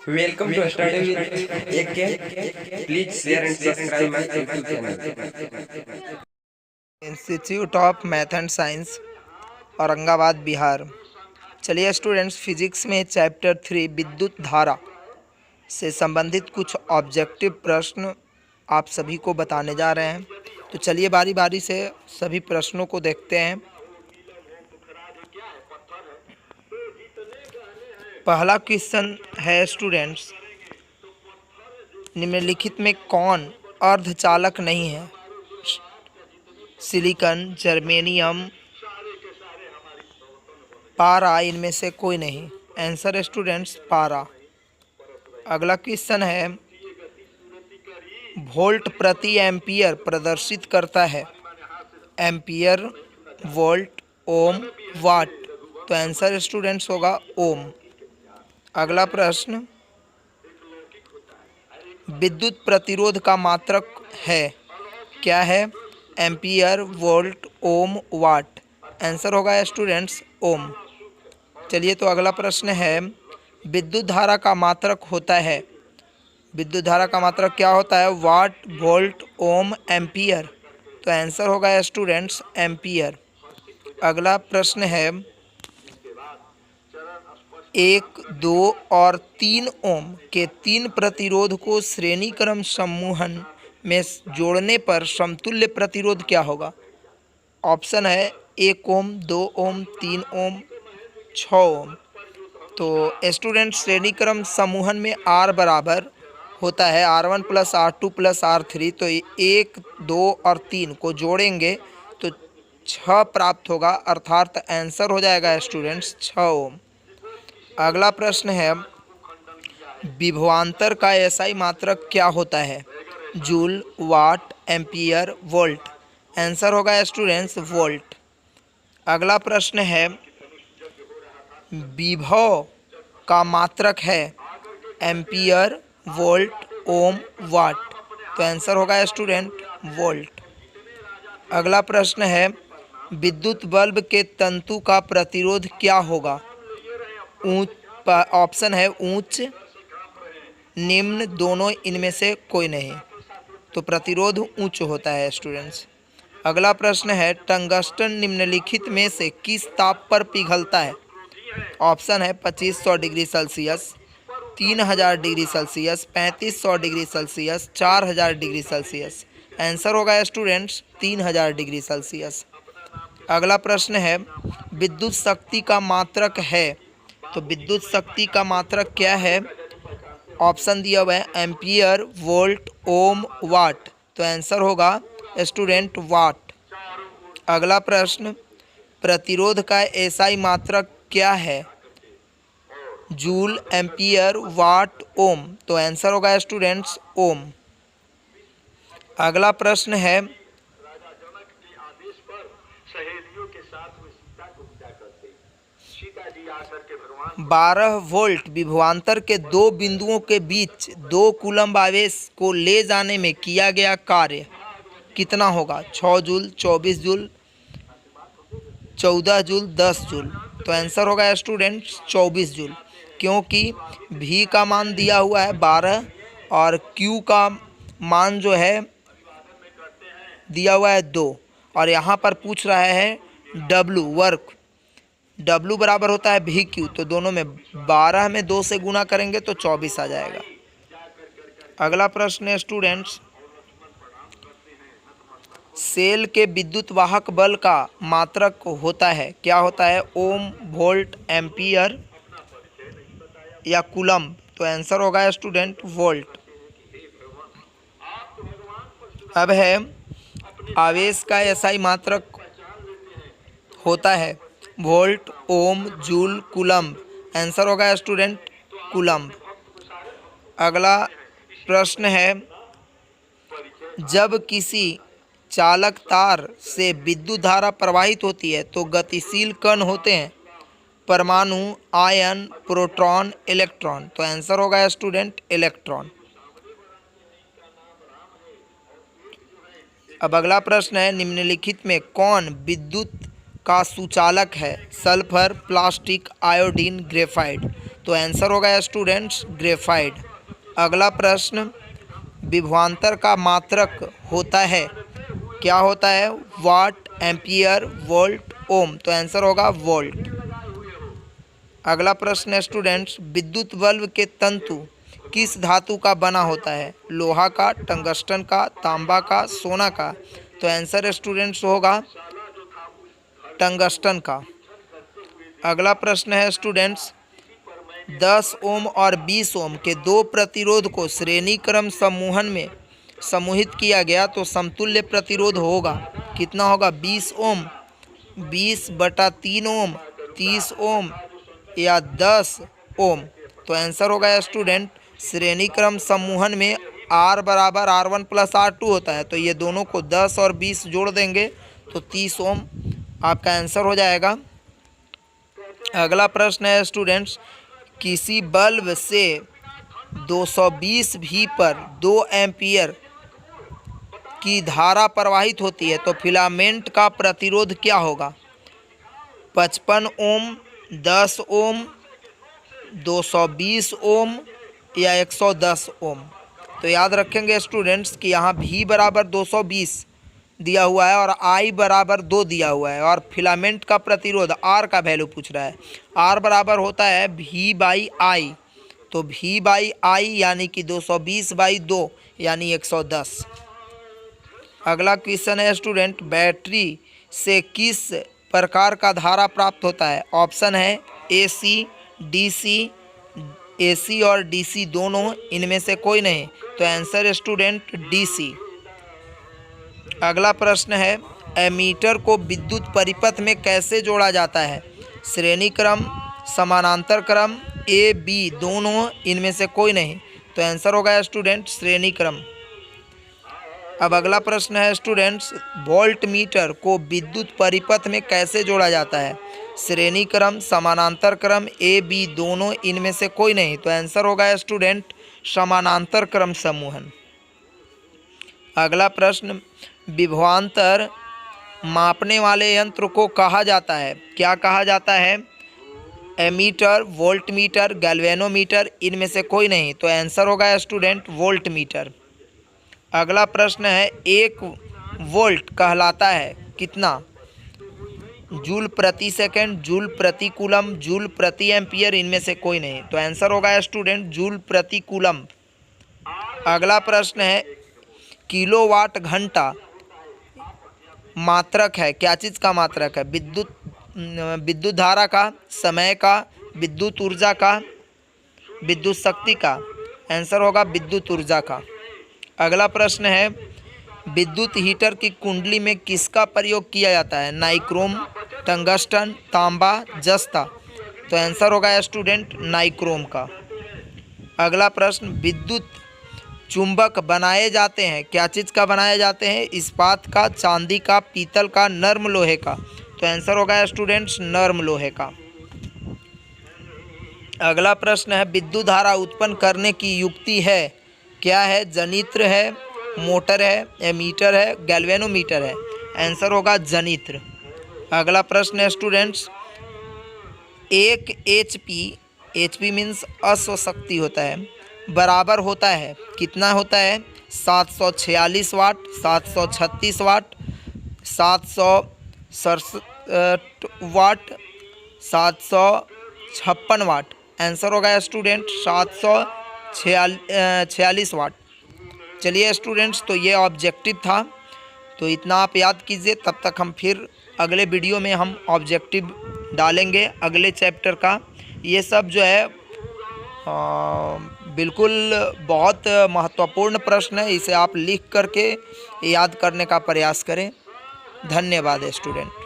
Welcome to Study with AK. Please share and subscribe my YouTube channel. Institute of math and science, Aurangabad, Bihar. चलिए students, physics में chapter 3 विद्युत धारा से संबंधित कुछ ऑब्जेक्टिव प्रश्न आप सभी को बताने जा रहे हैं। तो चलिए बारी बारी से सभी प्रश्नों को देखते हैं। पहला क्वेश्चन है स्टूडेंट्स, निम्नलिखित में कौन अर्धचालक नहीं है? सिलिकॉन, जर्मेनियम, पारा, इनमें से कोई नहीं। आंसर है स्टूडेंट्स पारा। अगला क्वेश्चन है, वोल्ट प्रति एम्पियर प्रदर्शित करता है? एम्पियर, वोल्ट, ओम, वाट। तो आंसर स्टूडेंट्स होगा ओम। अगला प्रश्न, विद्युत प्रतिरोध का मात्रक है? क्या है? एम्पियर, वोल्ट, ओम, वाट। आंसर होगा स्टूडेंट्स ओम। चलिए तो अगला प्रश्न है, विद्युत धारा का मात्रक होता है? विद्युत धारा का मात्रक क्या होता है? वाट, वोल्ट, ओम, एम्पियर। तो आंसर होगा स्टूडेंट्स एम्पियर। अगला प्रश्न है, 1, 2 और 3 ओम के 3 प्रतिरोध को श्रेणी क्रम समूहन में जोड़ने पर समतुल्य प्रतिरोध क्या होगा? ऑप्शन है 1 ओम, 2 ओम, 3 ओम, 6 ओम। तो स्टूडेंट श्रेणी क्रम समूहन में R बराबर होता है R1 plus R2 plus R3। तो 1, 2 और 3 को जोड़ेंगे तो 6 प्राप्त होगा, अर्थात आंसर हो जाएगा स्टूडेंट्स 6 ओम। अगला प्रश्न है, विभवांतर का एसआई मात्रक क्या होता है? जूल, वाट, एम्पियर, वोल्ट। आंसर होगा स्टूडेंट्स वोल्ट। अगला प्रश्न है, विभव का मात्रक है? एम्पियर, वोल्ट, ओम, वाट। तो आंसर होगा स्टूडेंट वोल्ट। अगला प्रश्न है, विद्युत बल्ब के तंतु का प्रतिरोध क्या होगा? ऑप्शन है उच्च, निम्न, दोनों, इनमें से कोई नहीं। तो प्रतिरोध उच्च होता है स्टूडेंट्स। अगला प्रश्न है, टंगस्टन निम्नलिखित में से किस ताप पर पिघलता है? ऑप्शन है 2500 degree Celsius, 3000 degree Celsius, 3500 degree Celsius, 4000 degree Celsius. Answer होगा स्टूडेंट्स 3000 डिग्री सेल्सियस। अगला प्रश्न है, विद्युत शक्ति का मात्रक है? तो विद्युत शक्ति का मात्रक क्या है? ऑप्शन दिया हुआ है एम्पियर, वोल्ट, ओम, वाट। तो आंसर होगा स्टूडेंट वाट। अगला प्रश्न, प्रतिरोध का एसआई मात्रक क्या है? जूल, एम्पियर, वाट, ओम। तो आंसर होगा स्टूडेंट्स ओम। अगला प्रश्न है, 12 वोल्ट विभवांतर के दो बिंदुओं के बीच 2 कूलम्ब आवेश को ले जाने में किया गया कार्य कितना होगा? 6 जूल, 24 जूल, 14 जूल, 10 जूल। तो आंसर होगा स्टूडेंट्स 24 जूल, क्योंकि V का मान दिया हुआ है 12 और Q का मान जो है दिया हुआ है 2, और यहाँ पर पूछ रहा है W वर्क। W बराबर होता है VQ, तो दोनों में 12 में 2 से गुना करेंगे तो 24 आ जाएगा। अगला प्रश्न है स्टूडेंट्स, सेल के विद्युत वाहक बल का मात्रक होता है? क्या होता है? ओम, वोल्ट, एम्पियर या कूलम्ब। तो आंसर होगा स्टूडेंट वोल्ट। अब है, आवेश का एसआई मात्रक होता है? वोल्ट, ओम, जूल, कूलम्ब। आंसर होगा स्टूडेंट कूलम्ब। अगला प्रश्न है, जब किसी चालक तार से विद्युत धारा प्रवाहित होती है तो गतिशील कण होते हैं? परमाणु, आयन, प्रोटॉन, इलेक्ट्रॉन। तो आंसर होगा स्टूडेंट इलेक्ट्रॉन। अब अगला प्रश्न है, निम्नलिखित में कौन विद्युत का सुचालक है? Sulphur, plastic, iodine, graphite. तो आंसर होगा स्टूडेंट्स ग्रेफाइट। अगला प्रश्न, विभवांतर का मात्रक होता है, क्या होता है? वाट, एम्पियर, वोल्ट, ओम। तो आंसर होगा वोल्ट। अगला प्रश्न है स्टूडेंट्स, विद्युत बल्ब के तंतु किस धातु का बना होता है? लोहा का, टंगस्टन का, तांबा का, सोना का। तो आंसर स्टूडेंट्स होगा टंगस्टन का। अगला प्रश्न है स्टूडेंट्स, 10 ओम और 20 ओम के दो प्रतिरोध को श्रेणी क्रम समूहन में समूहित किया गया तो समतुल्य प्रतिरोध होगा, कितना होगा? 20 ओम, 20/3 ओम, 30 ओम या 10 ओम। तो आंसर होगा स्टूडेंट, श्रेणी क्रम समूहन में R बराबर R1 प्लस R2 होता है, तो ये दोनों को 10 और 20 जोड़ देंगे तो 30 ओम आपका आंसर हो जाएगा। अगला प्रश्न है स्टूडेंट्स, किसी बल्ब से 220 V पर 2 एम्पियर की धारा प्रवाहित होती है तो फिलामेंट का प्रतिरोध क्या होगा? 55 ओम, 10 ओम, 220 ओम या 110 ओम। तो याद रखेंगे स्टूडेंट्स कि यहाँ V बराबर 220 दिया हुआ है और I बराबर 2 दिया हुआ है और फिलामेंट का प्रतिरोध R का वैल्यू पूछ रहा है। R बराबर होता है V/I, तो V/I यानी कि 220/2 यानी 110। अगला क्वेश्चन है स्टूडेंट, बैटरी से किस प्रकार का धारा प्राप्त होता है? ऑप्शन है AC, DC, AC और DC दोनों, इनमें से कोई नहीं। तो आंसर स्टूडेंट DC। अगला प्रश्न है, एमीटर को विद्युत परिपथ में कैसे जोड़ा जाता है? श्रेणी क्रम, समानांतर क्रम, A B दोनों, इनमें से कोई नहीं। तो आंसर होगा स्टूडेंट श्रेणी क्रम। अब अगला प्रश्न है स्टूडेंट्स, वोल्ट मीटर को विद्युत परिपथ में कैसे जोड़ा जाता है? श्रेणी क्रम, समानांतर क्रम, A B दोनों, इनमें से कोई नहीं। तो आंसर होगा स्टूडेंट समानांतर क्रम समूहन। अगला प्रश्न, विभवांतर मापने वाले यंत्र को कहा जाता है, क्या कहा जाता है? एमीटर, वोल्ट मीटर, गैल्वेनोमीटर, इनमें से कोई नहीं। तो आंसर होगा स्टूडेंट वोल्ट मीटर। अगला प्रश्न है, 1 वोल्ट कहलाता है कितना? जूल प्रति सेकंड, जूल प्रति कूलम, जूल प्रति एम्पियर, इनमें से कोई नहीं। तो आंसर होगा स्टूडेंट जूल प्रति कूलम। अगला प्रश्न है, किलोवाट घंटा मात्रक है, क्या चीज़ का मात्रक है? विद्युत धारा का, समय का, विद्युत ऊर्जा का, विद्युत शक्ति का। आंसर होगा विद्युत ऊर्जा का। अगला प्रश्न है, विद्युत हीटर की कुंडली में किसका प्रयोग किया जाता है? नाइक्रोम, टंगस्टन, तांबा, जस्ता। तो आंसर होगा स्टूडेंट नाइक्रोम का। अगला प्रश्न, विद्युत चुंबक बनाए जाते हैं, क्या चीज़ का बनाए जाते हैं? इस्पात का, चांदी का, पीतल का, नर्म लोहे का। तो आंसर होगा स्टूडेंट्स नर्म लोहे का। अगला प्रश्न है, विद्युत धारा उत्पन्न करने की युक्ति है, क्या है? जनित्र है, मोटर है, एमीटर है, गैल्वेनोमीटर है। आंसर होगा जनित्र। अगला प्रश्न है स्टूडेंट्स, 1 HP मीन्स अश्वशक्ति होता है, बराबर होता है, कितना होता है? 746 वाट, 736 वाट, 767 वाट, 756 वाट। आंसर होगा स्टूडेंट 746 वाट। चलिए स्टूडेंट्स, तो ये ऑब्जेक्टिव था, तो इतना आप याद कीजिए। तब तक हम फिर अगले वीडियो में हम ऑब्जेक्टिव डालेंगे अगले चैप्टर का। ये सब जो है बिल्कुल बहुत महत्वपूर्ण प्रश्न है, इसे आप लिख करके याद करने का प्रयास करें। धन्यवाद स्टूडेंट।